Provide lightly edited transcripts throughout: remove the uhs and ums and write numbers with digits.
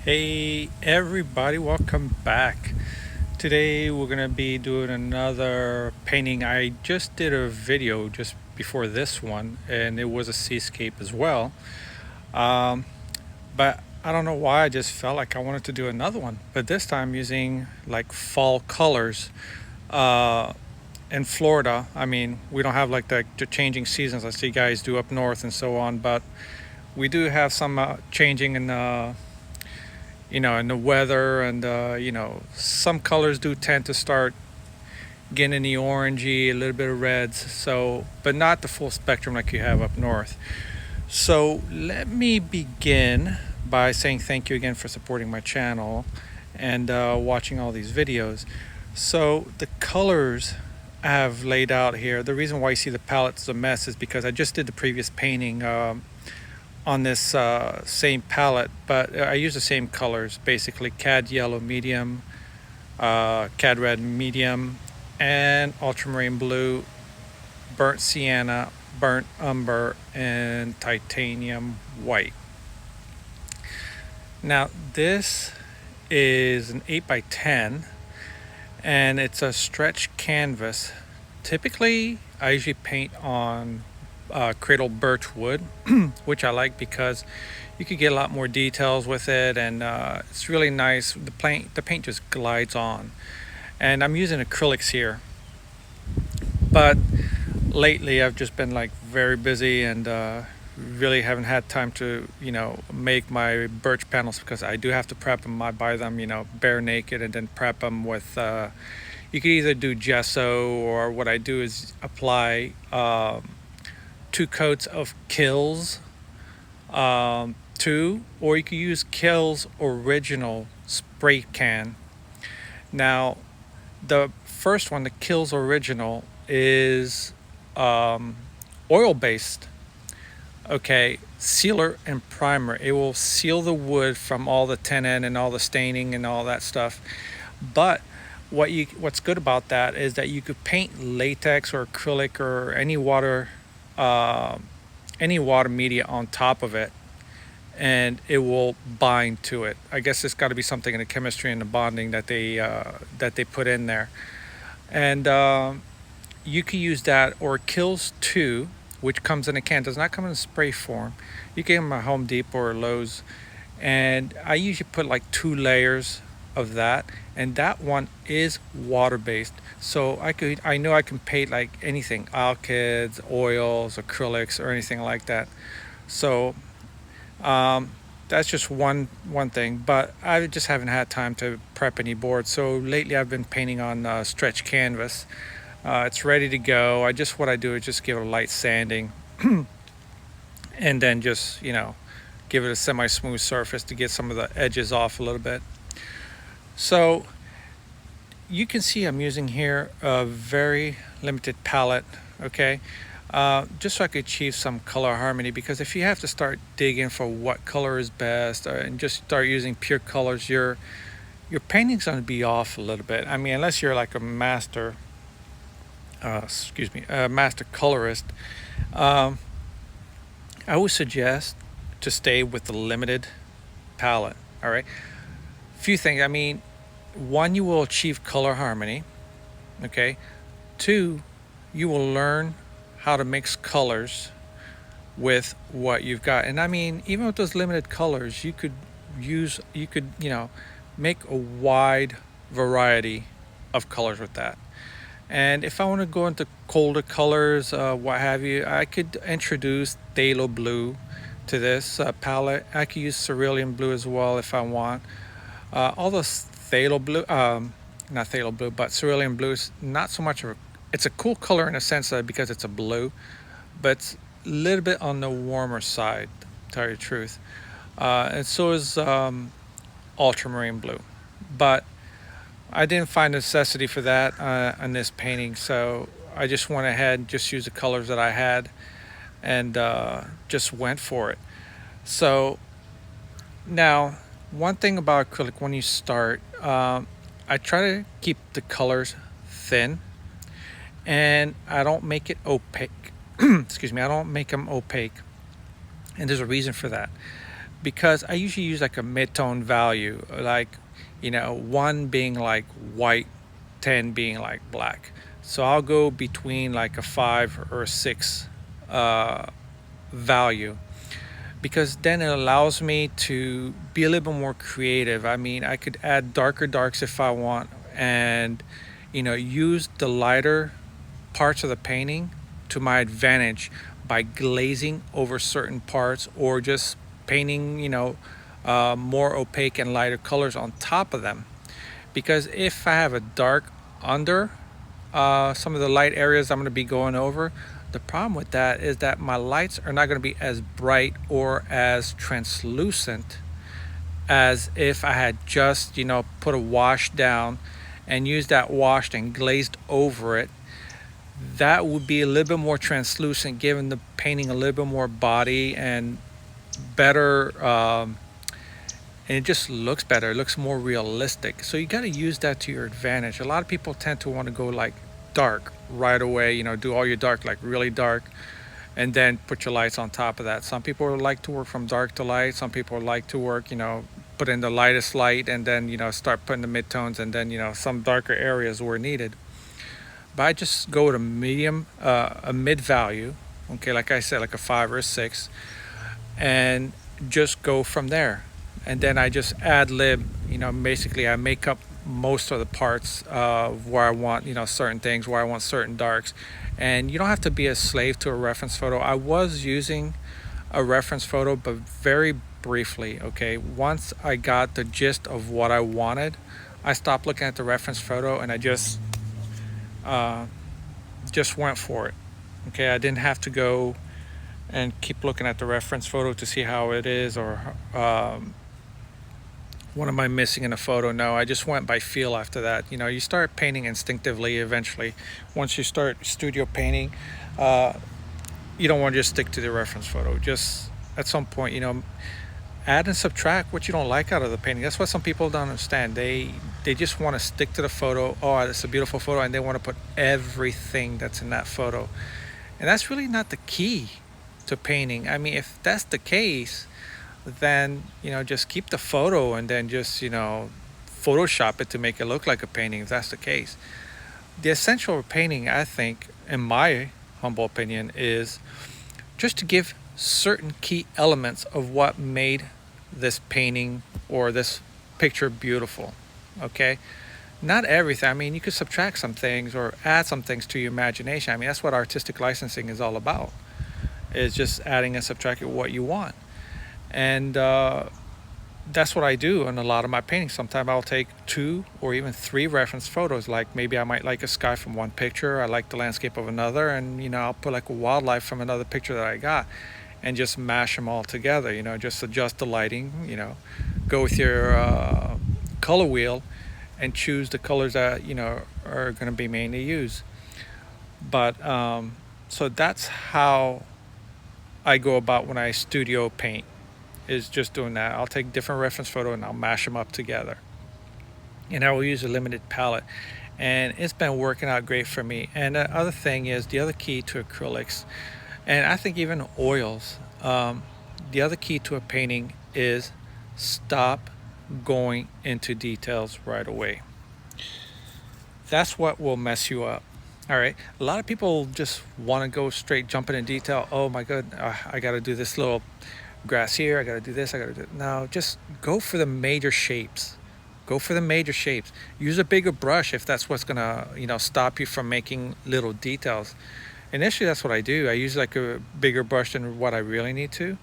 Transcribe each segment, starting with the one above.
Hey everybody, welcome back. Today we're gonna be doing another painting. I just did a video just before this one and it was a seascape as well. Um, but I don't know why I just felt like I wanted to do another one. But this time using like fall colors. Uh, in Florida, I mean, we don't have like the changing seasons as you guys do up north and so on, but we do have some changing in in the weather, and some colors do tend to start getting the orangey, a little bit of reds, so but not the full spectrum like you have up north. So let me begin by saying thank you again for supporting my channel and watching all these videos. So the colors I have laid out here, the reason why you see the palette's a mess is because I just did the previous painting on this same palette, but I use the same colors, basically cad yellow medium, cad red medium, and ultramarine blue, burnt sienna, burnt umber, and titanium white. Now this is an 8x10 and it's a stretch canvas. Typically I usually paint on cradle birch wood, which I like because you could get a lot more details with it, and it's really nice. The paint just glides on, and I'm using acrylics here. But lately I've just been like very busy and really haven't had time to make my birch panels because I do have to prep them. I buy them bare naked and then prep them with you could either do gesso, or what I do is apply 2 coats of Kills, or you could use Kills original spray can. Now the first one, the Kills original, is oil based. Okay, sealer and primer. It will seal the wood from all the tenon and all the staining and all that stuff. But what's good about that is that you could paint latex or acrylic or any water media on top of it, and it will bind to it. I guess it's got to be something in the chemistry and the bonding that they put in there. And you can use that, or Kills 2, which comes in a can, does not come in spray form. You can get them at Home Depot or Lowe's, and I usually put like 2 layers of that, and that one is water based, so I know I can paint like anything, alkyds, oils, acrylics, or anything like that. So that's just one thing, but I just haven't had time to prep any boards. So lately I've been painting on stretch canvas. It's ready to go. What I do is just give it a light sanding and then just give it a semi-smooth surface to get some of the edges off a little bit. So you can see I'm using here a very limited palette, okay, just so I could achieve some color harmony, because if you have to start digging for what color is best, and just start using pure colors, your painting's going to be off a little bit. I mean, unless you're like a master master colorist. I would suggest to stay with the limited palette. All right, few things. I mean, 1, you will achieve color harmony. Okay, 2, you will learn how to mix colors with what you've got. And I mean, even with those limited colors, you could make a wide variety of colors with that. And if I want to go into colder colors, what have you, I could introduce phthalo blue to this palette. I could use cerulean blue as well if I want. All those phthalo blue, not phthalo blue, but cerulean blue is not so much of a, it's a cool color in a sense because it's a blue, but it's a little bit on the warmer side, to tell you the truth. And so is ultramarine blue. But I didn't find necessity for that on this painting, so I just went ahead and just used the colors that I had and just went for it. So now, one thing about acrylic, when you start, I try to keep the colors thin, and I don't make it opaque. Excuse me, I don't make them opaque, and there's a reason for that. because I usually use like a mid-tone value, like, 1 being like white, 10 being like black. So I'll go between like a 5 or a 6 uh, value, because then it allows me to be a little bit more creative. I mean, I could add darker darks if I want, and use the lighter parts of the painting to my advantage by glazing over certain parts, or just painting more opaque and lighter colors on top of them. Because if I have a dark under some of the light areas I'm going to be going over, the problem with that is that my lights are not going to be as bright or as translucent as if I had just put a wash down and used that washed and glazed over it. That would be a little bit more translucent, giving the painting a little bit more body and better, and it just looks better. It looks more realistic. So you got to use that to your advantage. A lot of people tend to want to go like dark right away, do all your dark like really dark, and then put your lights on top of that. Some people like to work from dark to light. Some people like to work, put in the lightest light and then start putting the midtones, and then some darker areas where needed. But I just go with a medium, a mid value, okay, like I said, like a 5 or a 6, and just go from there. And then I just ad lib, basically I make up most of the parts of where I want, certain things, where I want certain darks. And you don't have to be a slave to a reference photo. I was using a reference photo, but very briefly, okay? Once I got the gist of what I wanted, I stopped looking at the reference photo and I just went for it. Okay, I didn't have to go and keep looking at the reference photo to see how it is, or what am I missing in a photo. No, I just went by feel after that. You start painting instinctively eventually. Once you start studio painting, you don't want to just stick to the reference photo. Just at some point, add and subtract what you don't like out of the painting. That's what some people don't understand. They just want to stick to the photo. Oh, it's a beautiful photo, and they want to put everything that's in that photo. And that's really not the key to painting. I mean, if that's the case, then just keep the photo and then just Photoshop it to make it look like a painting, if that's the case. The essential of painting, I think, in my humble opinion, is just to give certain key elements of what made this painting or this picture beautiful. Okay, not everything. I mean, you could subtract some things or add some things to your imagination. I mean, that's what artistic licensing is all about, is just adding and subtracting what you want. And that's what I do in a lot of my paintings. Sometimes I'll take 2 or even 3 reference photos. Like maybe I might like a sky from one picture, I like the landscape of another, and I'll put like a wildlife from another picture that I got, and just mash them all together. Just adjust the lighting. Go with your color wheel and choose the colors that are going to be mainly used. But so that's how I go about when I studio paint, is just doing that. I'll take different reference photo and I'll mash them up together, and I will use a limited palette, and it's been working out great for me. And the other thing is, the other key to acrylics, and I think even oils, the other key to a painting is stop going into details right away. That's what will mess you up. All right, a lot of people just want to go straight, jumping in detail. Oh my god, I got to do this little grass here, I got to do this, I got to do. No, just go for the major shapes. Go for the major shapes. Use a bigger brush if that's what's gonna stop you from making little details. Initially, that's what I do. I use like a bigger brush than what I really need to,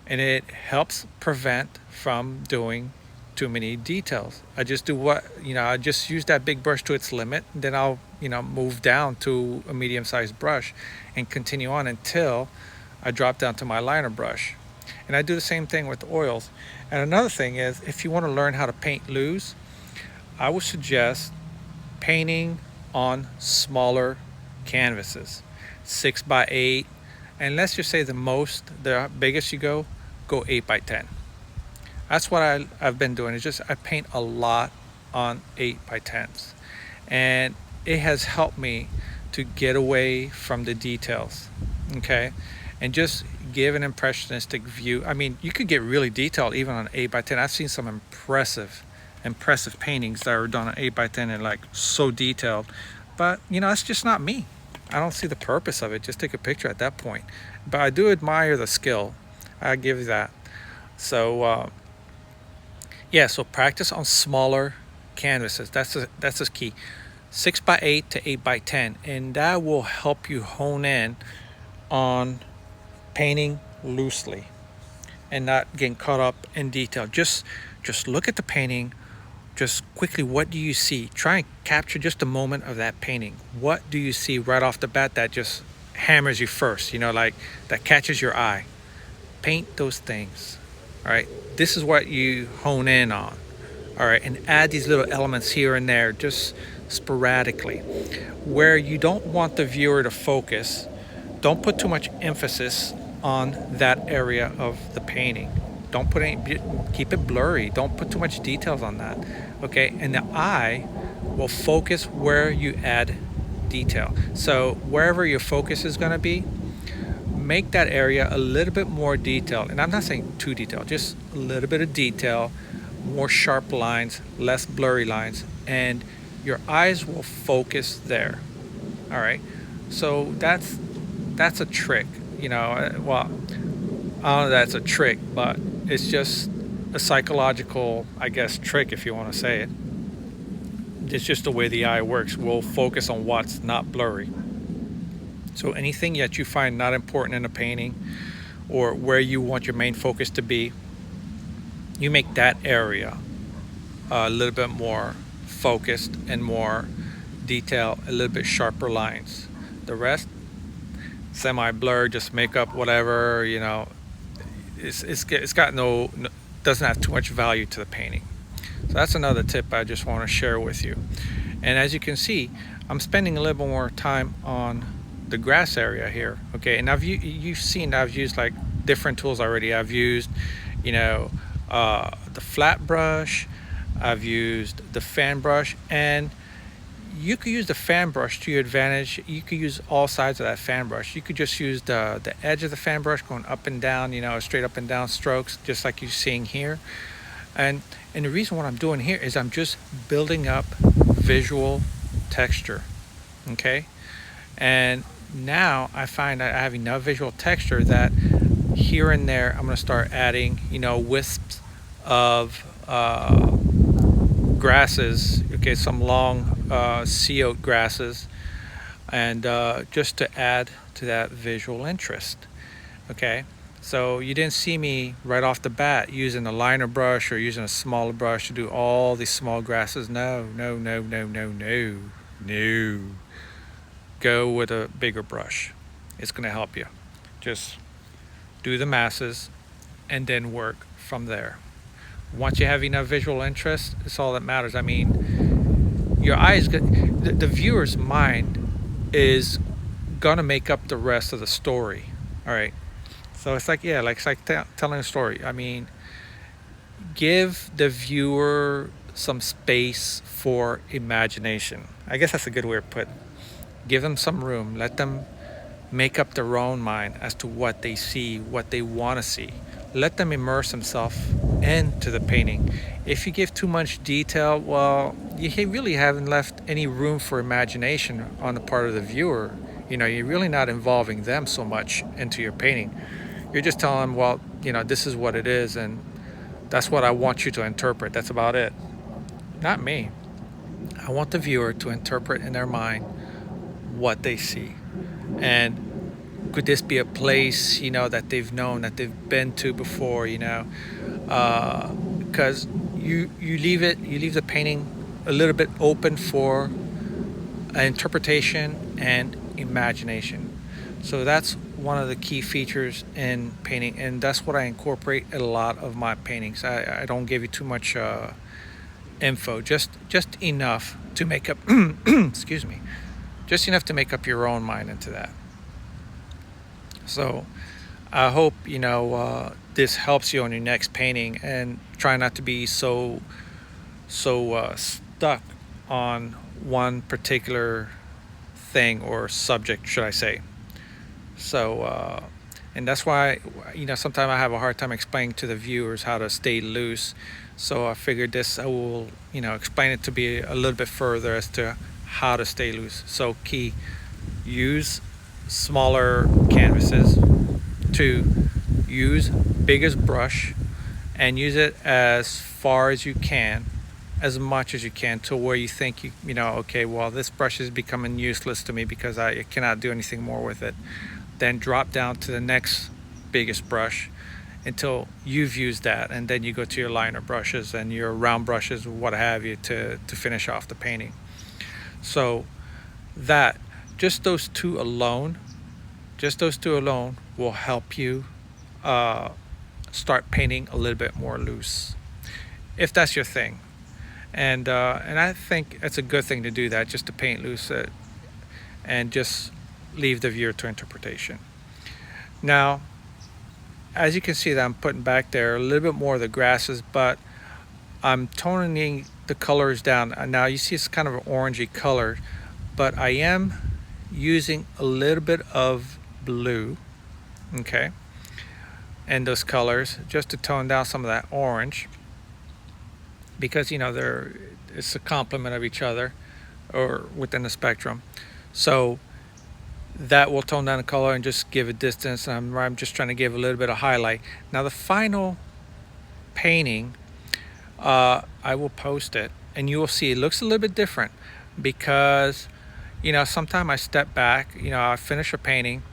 and it helps prevent from doing too many details. I just do what I just use that big brush to its limit, and then I'll move down to a medium-sized brush and continue on until I drop down to my liner brush. And I do the same thing with oils. And another thing is, if you want to learn how to paint loose, I would suggest painting on smaller canvases, 6x8, and let's just say the biggest you go 8x10. That's what I've been doing. It's just I paint a lot on 8x10s, and it has helped me to get away from the details, okay, and just give an impressionistic view. I mean, you could get really detailed even on 8x10. I've seen some impressive paintings that are done on 8x10 and like so detailed, but you know, that's just not me. I don't see the purpose of it. Just take a picture at that point. But I do admire the skill. I give you that. So yeah, so practice on smaller canvases. That's the key. 6x8 to 8x10, and that will help you hone in on painting loosely and not getting caught up in detail. Just look at the painting. Just quickly, what do you see? Try and capture just a moment of that painting. What do you see right off the bat that just hammers you first, you know, like that catches your eye? Paint those things. All right, this is what you hone in on. All right, and add these little elements here and there, just sporadically. Where you don't want the viewer to focus, don't put too much emphasis on that area of the painting. Don't put any, keep it blurry. Don't put too much details on that. Okay, and the eye will focus where you add detail. So wherever your focus is going to be, make that area a little bit more detailed. And I'm not saying too detailed, just a little bit of detail, more sharp lines, less blurry lines, and your eyes will focus there. All right, so that's a trick, you know. Well, I don't know, that's a trick, but it's just a psychological, I guess, trick, if you want to say it. It's just the way the eye works. We'll focus on what's not blurry. So anything that you find not important in a painting, or where you want your main focus to be, you make that area a little bit more focused and more detailed, a little bit sharper lines. The rest, semi-blurred, just make up whatever, you know. It's got no, doesn't have too much value to the painting. So that's another tip I just want to share with you. And as you can see, I'm spending a little bit more time on the grass area here. Okay, and you've seen I've used like different tools already. I've used, you know, the flat brush, I've used the fan brush, and you could use the fan brush to your advantage. You could use all sides of that fan brush. You could just use the edge of the fan brush going up and down, you know, straight up and down strokes, just like you're seeing here. And the reason what I'm doing here is I'm just building up visual texture. Okay, and now I find that I have enough visual texture that here and there I'm going to start adding, you know, wisps of grasses. Okay, some long sea oat grasses, and just to add to that visual interest. Okay, so you didn't see me right off the bat using a liner brush or using a smaller brush to do all these small grasses. No. Go with a bigger brush. It's going to help you. Just do the masses and then work from there. Once you have enough visual interest, it's all that matters. I mean, your eyes, the viewer's mind is gonna make up the rest of the story. All right, so it's like, yeah, like it's like telling a story. I mean, give the viewer some space for imagination. I guess that's a good way to put it. Give them some room. Let them make up their own mind as to what they see, what they want to see. Let them immerse themselves into the painting. If you give too much detail, well, you really haven't left any room for imagination on the part of the viewer. You know, you're really not involving them so much into your painting. You're just telling them, well, you know, this is what it is, and that's what I want you to interpret. That's about it. Not me. I want the viewer to interpret in their mind what they see. And could this be a place, you know, that they've known, that they've been to before, you know? Because you leave the painting a little bit open for interpretation and imagination. So that's one of the key features in painting, and that's what I incorporate in a lot of my paintings. I don't give you too much info, just enough to make up excuse me, just enough to make up your own mind into that. So I hope, you know, this helps you on your next painting, and try not to be so stuck on one particular thing or subject, should I say. So And that's why, sometimes I have a hard time explaining to the viewers how to stay loose. So I figured I will, explain it to be a little bit further as to how to stay loose. So key, use smaller canvases. 2, use biggest brush and use it as far as you can, as much as you can, to where you think okay, well, this brush is becoming useless to me because I cannot do anything more with it. Then drop down to the next biggest brush until you've used that, and then you go to your liner brushes and your round brushes, what have you, to finish off the painting. So that, just those two alone will help you start painting a little bit more loose, if that's your thing. And I think it's a good thing to do that, just to paint loose and just leave the viewer to interpretation. Now, as you can see, that I'm putting back there a little bit more of the grasses, but I'm toning the colors down. Now you see it's kind of an orangey color, but I am using a little bit of blue, okay, and those colors, just to tone down some of that orange, because it's a complement of each other, or within the spectrum. So that will tone down the color and just give it distance. I'm just trying to give a little bit of highlight. Now the final painting, I will post it and you will see it looks a little bit different, because sometimes I step back, I finish a painting,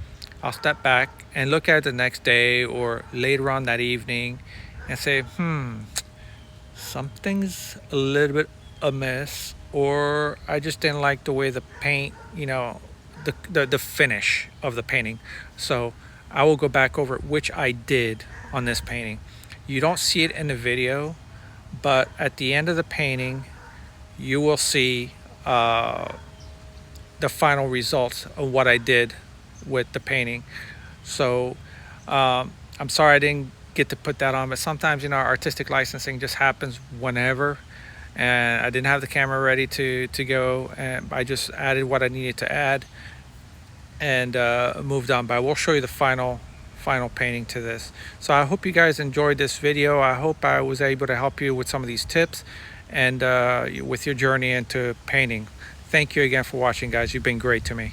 I'll step back and look at it the next day or later on that evening and say, something's a little bit amiss, or I just didn't like the way the paint, the finish of the painting. So I will go back over it, which I did on this painting. You don't see it in the video, but at the end of the painting you will see the final results of what I did with the painting. So I'm sorry I didn't get to put that on, but sometimes artistic licensing just happens whenever, and I didn't have the camera ready to go, and I just added what I needed to add and moved on. But I will show you the final painting to this. So I hope you guys enjoyed this video. I hope I was able to help you with some of these tips and with your journey into painting. Thank you again for watching, guys. You've been great to me.